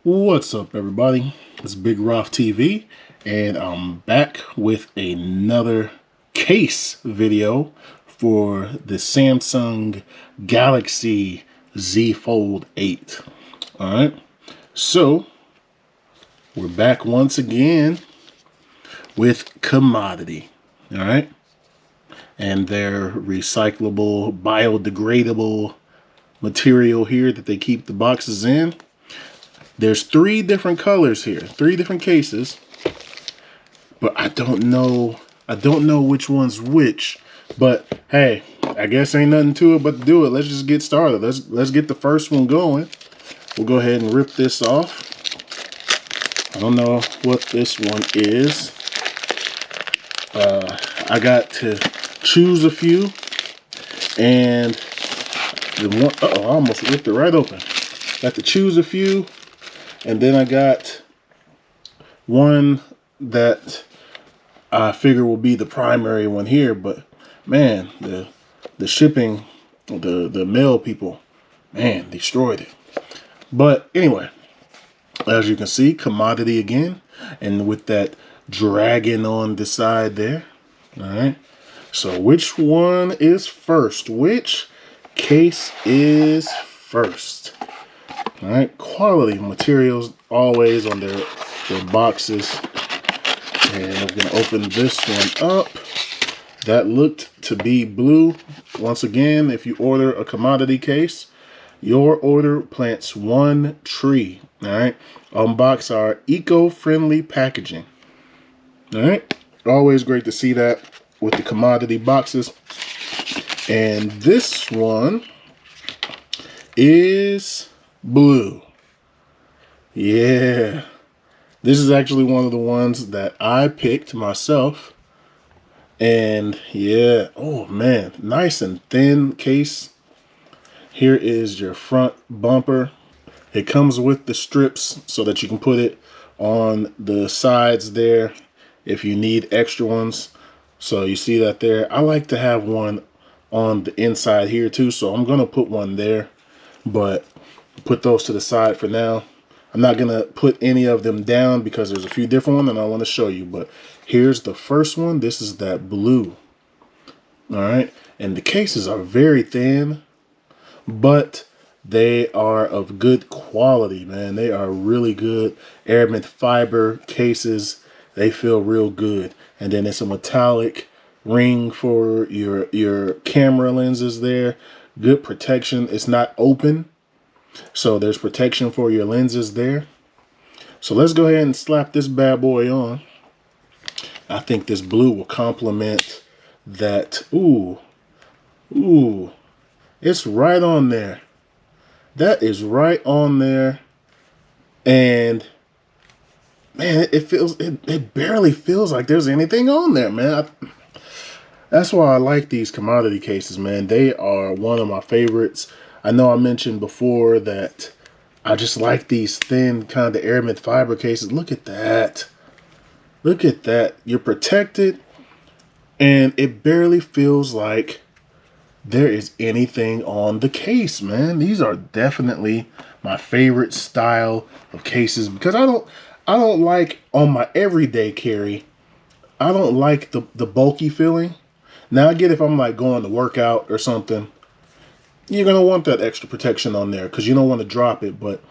What's up, everybody? It's Big Rough TV, and I'm back with another case video for the Samsung Galaxy Z Fold 8. All right, so we're back once again with Komodoty. All right, and their recyclable, biodegradable material here that they keep the boxes in. There's 3 different colors here, 3 different cases, but I don't know which one's which. But hey, I guess ain't nothing to it but to do it. Let's just get started. Let's get the first one going. We'll go ahead and rip this off. I don't know what this one is. I got to choose a few, and the one, I almost ripped it right open. Got to choose a few. And then I got one that I figure will be the primary one here, but man, the shipping, the mail people, man, destroyed it. But anyway, as you can see, Komodoty again, and with that dragon on the side there. All right. So which one is first? Which case is first? All right, quality materials always on their boxes. And I'm gonna open this one up. That looked to be blue. Once again, if you order a Komodoty case, your order plants 1 tree. All right, on box are eco-friendly packaging. All right, always great to see that with the Komodoty boxes. And this one is blue. Yeah, this is actually one of the ones that I picked myself. And yeah, oh man, nice and thin case. Here is your front bumper. It comes with the strips so that you can put it on the sides there if you need extra ones. So you see that there. I like to have one on the inside here too, so I'm gonna put one there, but put those to the side for now. I'm not gonna put any of them down because there's a few different ones and I want to show you. But here's the first one. This is that blue. All right, and the cases are very thin, but they are of good quality, man. They are really good aramid fiber cases. They feel real good. And then it's a metallic ring for your camera lenses there. Good protection. It's not open, so there's protection for your lenses there. So let's go ahead and slap this bad boy on. I think this blue will complement that. Ooh, it's right on there. That is right on there. And man, it barely feels like there's anything on there, man. That's why I like these Komodoty cases, man. They are one of my favorites. I know I mentioned before that I just like these thin kind of aramid fiber cases. Look at that. Look at that. You're protected, and it barely feels like there is anything on the case, man. These are definitely my favorite style of cases because I don't like on my everyday carry, I don't like the bulky feeling. Now I get if I'm like going to work out or something, you're gonna want that extra protection on there because you don't want to drop it. But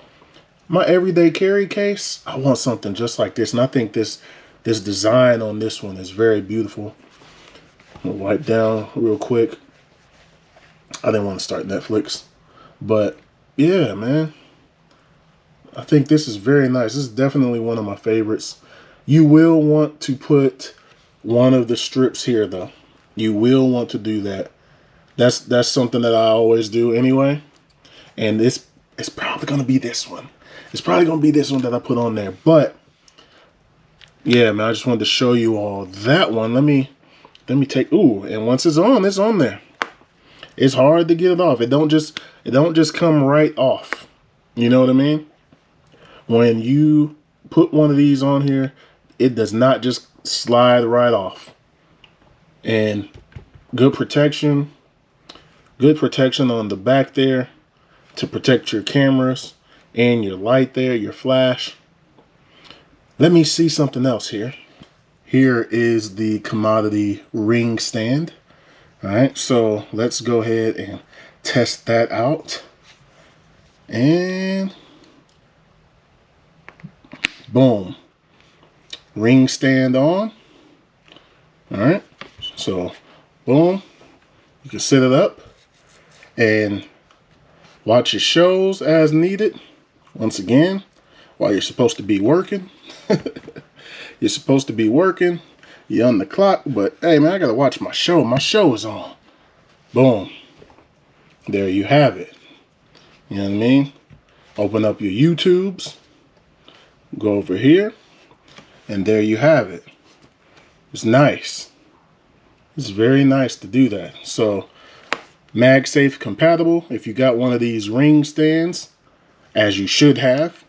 my everyday carry case, I want something just like this. And I think this design on this one is very beautiful. I'm gonna wipe down real quick. I didn't want to start Netflix, but yeah, man, I think this is very nice. This is definitely one of my favorites. You will want to put one of the strips here though. You will want to do that. That's something that I always do anyway. And it's probably going to be this one. It's probably going to be this one that I put on there. But yeah, man, I just wanted to show you all that one. Let me take, ooh, and once it's on there. It's hard to get it off. It don't just come right off. You know what I mean? When you put one of these on here, it does not just slide right off. And good protection on the back there to protect your cameras. and your light there, your flash. Let me see something else here. Here is the Komodoty ring stand. All right, so let's go ahead and test that out. And boom, ring stand on. All right, so boom, you can set it up and watch your shows as needed. Once again, while you're supposed to be working. You're supposed to be working. You're on the clock, but hey man, I gotta watch my show. My show is on. Boom. There you have it. You know what I mean? Open up your YouTubes. Go over here. And there you have it. It's nice. It's very nice to do that. So, MagSafe compatible. If you got one of these ring stands, as you should have,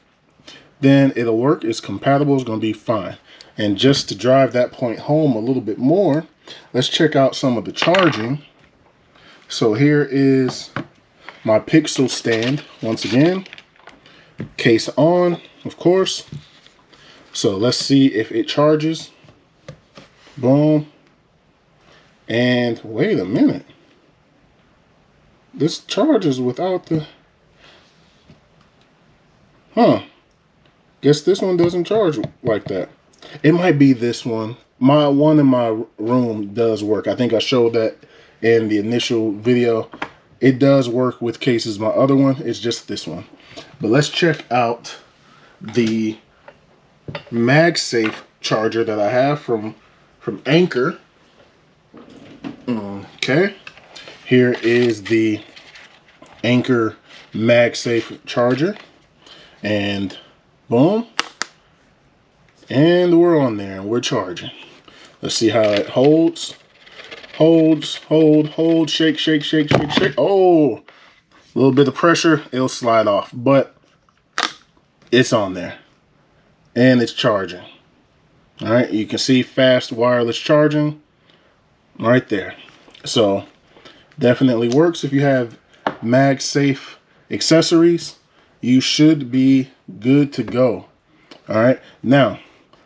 then it'll work. It's compatible. It's going to be fine. And just to drive that point home a little bit more, let's check out some of the charging. So here is my Pixel stand. Once again, case on, of course. So let's see if it charges. Boom. And wait a minute. This charges without the... Guess this one doesn't charge like that. It might be this one. My one in my room does work. I think I showed that in the initial video. It does work with cases. My other one is just this one. But let's check out the MagSafe charger that I have from Anchor. Okay. Here is the Anchor MagSafe charger. And boom. And we're on there and we're charging. Let's see how it holds. Hold, shake, shake, shake, shake, shake. Oh, a little bit of pressure, it'll slide off, but it's on there and it's charging. All right, you can see fast wireless charging right there. So definitely works. If you have MagSafe accessories, you should be good to go. All right, now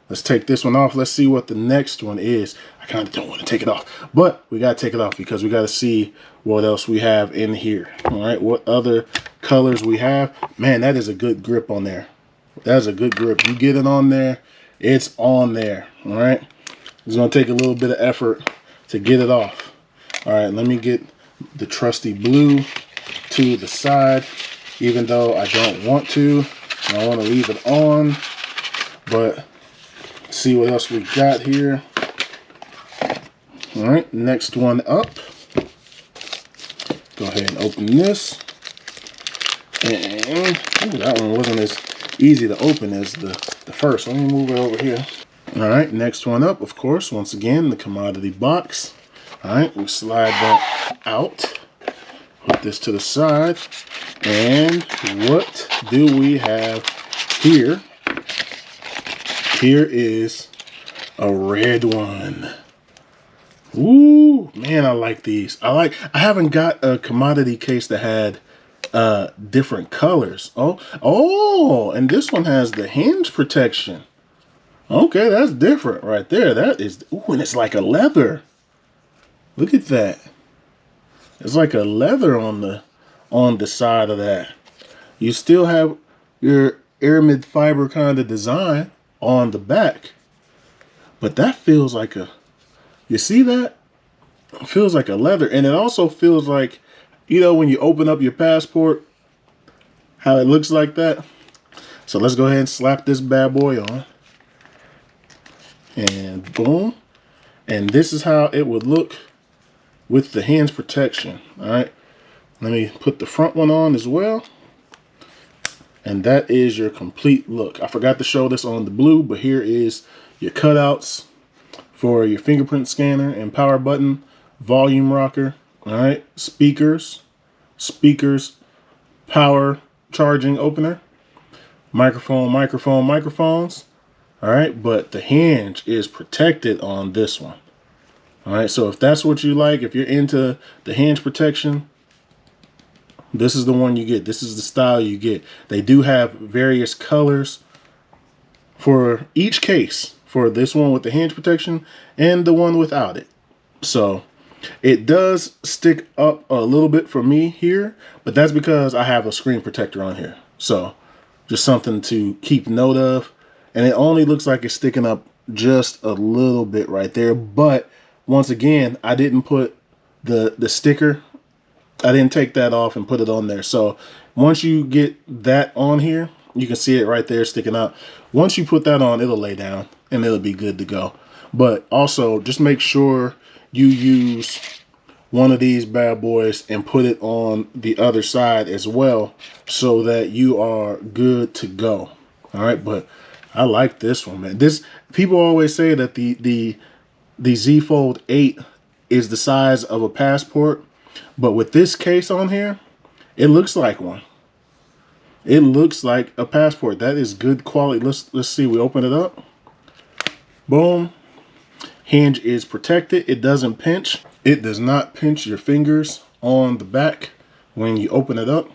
let's take this one off. Let's see what the next one is. I kind of don't want to take it off, but we got to take it off because we got to see what else we have in here. All right, what other colors we have. Man, that is a good grip on there. That's a good grip. You get it on there, it's on there. All right, it's going to take a little bit of effort to get it off. All right, let me get the trusty blue to the side, even though I don't want to. I want to leave it on, but see what else we got here. All right, next one up. Go ahead and open this. And ooh, that one wasn't as easy to open as the first. Let me move it over here. All right, next one up, of course, once again, the Komodoty box. All right, we slide that out. Put this to the side. And what do we have here? Here is a red one. Ooh, man, I like these. I haven't got a Komodoty case that had different colors. Oh, and this one has the hinge protection. Okay, that's different right there. That is, ooh, and it's like a leather. Look at that. It's like a leather on the side of that. You still have your aramid fiber kind of design on the back, but that feels like a, you see that? It feels like a leather, and it also feels like, you know, when you open up your passport, how it looks like that. So let's go ahead and slap this bad boy on. And boom. And this is how it would look with the hinge protection. All right. Let me put the front one on as well. And that is your complete look. I forgot to show this on the blue, but here is your cutouts for your fingerprint scanner and power button, volume rocker, all right, speakers, power charging opener, microphones, all right, but the hinge is protected on this one. All right, so if that's what you like, if you're into the hinge protection, This is the one you get. This is the style you get. They do have various colors for each case, for this one with the hinge protection and the one without it. So it does stick up a little bit for me here, but that's because I have a screen protector on here. So just something to keep note of. And it only looks like it's sticking up just a little bit right there. But once again, I didn't put the sticker. I didn't take that off and put it on there. So once you get that on here, you can see it right there sticking out. Once you put that on, it'll lay down and it'll be good to go. But also just make sure you use one of these bad boys and put it on the other side as well, so that you are good to go. All right, but I like this one, man. This, people always say that the Z Fold 8 is the size of a passport, but with this case on here, it looks like one. It looks like a passport. That is good quality. Let's see. We open it up. Boom. Hinge is protected. It doesn't pinch. It does not pinch your fingers on the back when you open it up.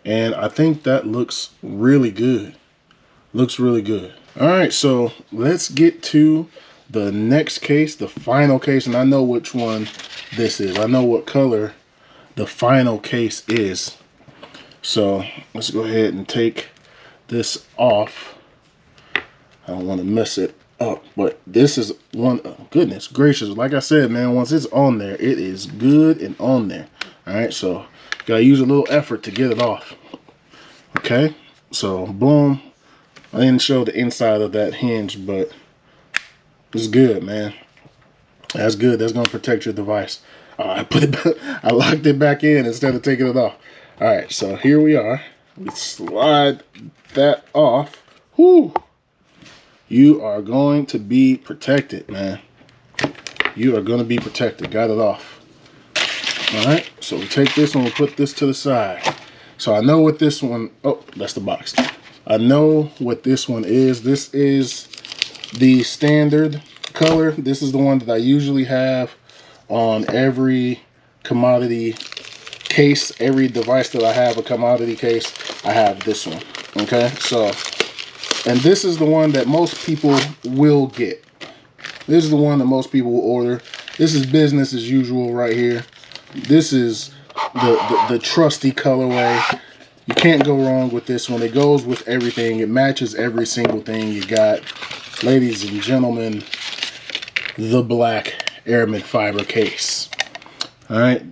And I think that looks really good. Looks really good. All right, so let's get to the next case, the final case. And I know which one this is. I know what color the final case is. So let's go ahead and take this off. I don't want to mess it up, but this is one, oh, goodness gracious. Like I said, man, once it's on there, it is good and on there. All right, so gotta use a little effort to get it off. Okay, so boom. I didn't show the inside of that hinge, but it's good, man. That's good. That's gonna protect your device. I put it back, I locked it back in instead of taking it off. All right, so here we are. We slide that off. Whoo! You are going to be protected, man. You are going to be protected. Got it off. All right, so we take this and we'll put this to the side. So I know what this one, oh, that's the box. I know what this one is. This is the standard color. This is the one that I usually have on every commodity case. Every device that I have a commodity case, I have this one. Okay, so, and this is the one that most people will get. This is the one that most people will order. This is business as usual right here. This is the trusty colorway. You can't go wrong with this one. It goes with everything. It matches every single thing you got. Ladies and gentlemen, the black aramid fiber case. All right.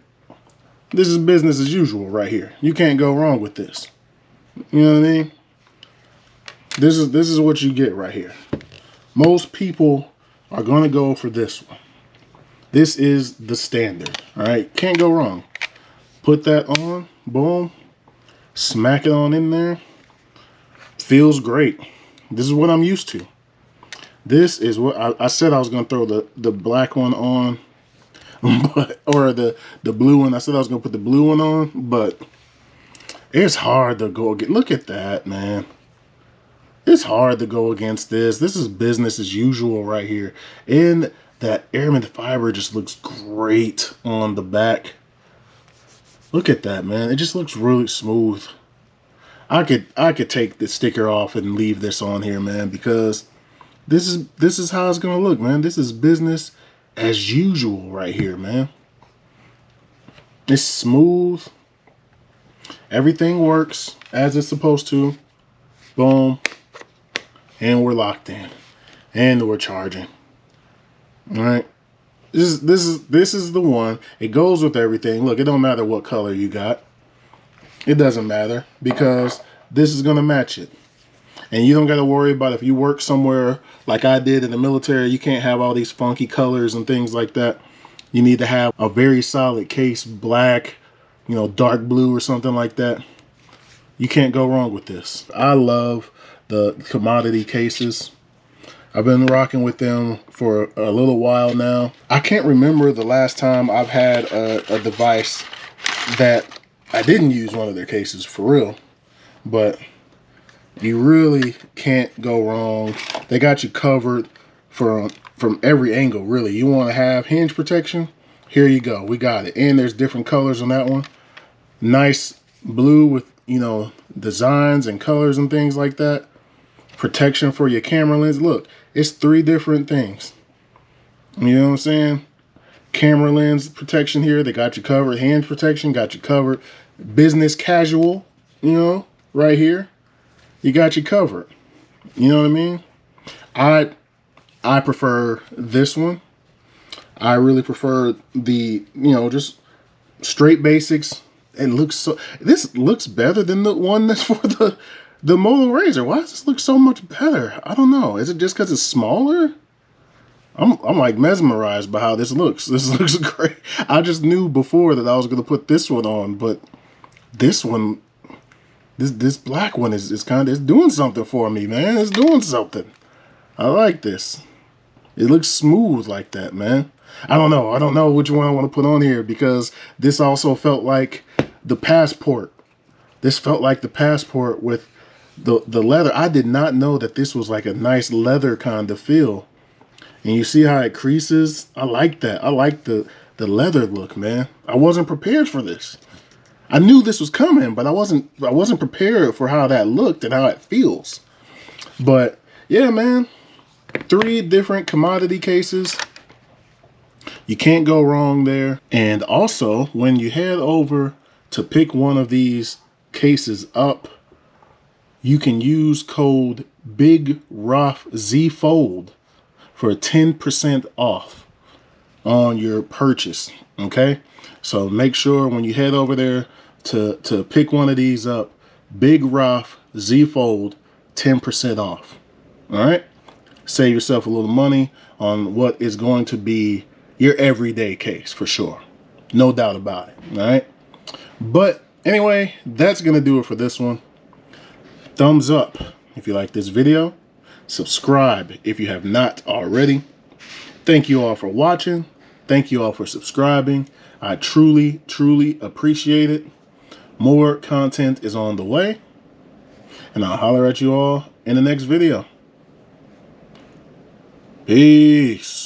This is business as usual right here. You can't go wrong with this. You know what I mean? This is what you get right here. Most people are going to go for this one. This is the standard. All right. Can't go wrong. Put that on. Boom. Smack it on in there. Feels great. This is what I'm used to. This is what I said I was going to throw the black one on, but, or the blue one. I said I was going to put the blue one on, but it's hard to go against. Look at that, man. It's hard to go against this. This is business as usual right here. And that aramid fiber just looks great on the back. Look at that, man. It just looks really smooth. I could take the sticker off and leave this on here, man, because this is how it's gonna look, man. This is business as usual right here, man. It's smooth. Everything works as it's supposed to. Boom. And we're locked in. And we're charging. All right. This is the one. It goes with everything. Look, it don't matter what color you got. It doesn't matter because this is gonna match it. And you don't got to worry about if you work somewhere like I did in the military, you can't have all these funky colors and things like that. You need to have a very solid case, black, you know, dark blue or something like that. You can't go wrong with this. I love the commodity cases. I've been rocking with them for a little while now. I can't remember the last time I've had a device that I didn't use one of their cases for real, but you really can't go wrong. They got you covered from every angle, really. You want to have hinge protection? Here you go. We got it. And there's different colors on that one. Nice blue with, you know, designs and colors and things like that. Protection for your camera lens. Look, it's 3 different things. You know what I'm saying? Camera lens protection here, they got you covered. Hand protection, got you covered. Business casual, you know, right here, you got you covered. You know what I mean? I prefer this one. I really prefer the, you know, just straight basics. It looks so, this looks better than the one that's for the Moto Razor. Why does this look so much better? I don't know. Is it just because it's smaller? I'm like mesmerized by how this looks. This looks great. I just knew before that I was gonna put this one on, but this one, this black one is kind of, it's doing something for me, man. It's doing something. I like this. It looks smooth like that, man. I don't know which one I want to put on here, because this also felt like the Passport. This felt like the Passport with the leather. I did not know that this was like a nice leather kind of feel. And you see how it creases? I like that. I like the leather look, man. I wasn't prepared for this. I knew this was coming, but I wasn't prepared for how that looked and how it feels. But yeah, man. 3 different commodity cases. You can't go wrong there. And also, when you head over to pick one of these cases up, you can use code BIGROFZFold for 10% off on your purchase. Okay, so make sure when you head over there to pick one of these up, BIGROFZFold, 10% off. All right, save yourself a little money on what is going to be your everyday case for sure, no doubt about it. All right, but anyway, that's gonna do it for this one. Thumbs up if you like this video. Subscribe if you have not already. Thank you all for watching. Thank you all for subscribing. I truly, truly appreciate it. More content is on the way, and I'll holler at you all in the next video. Peace.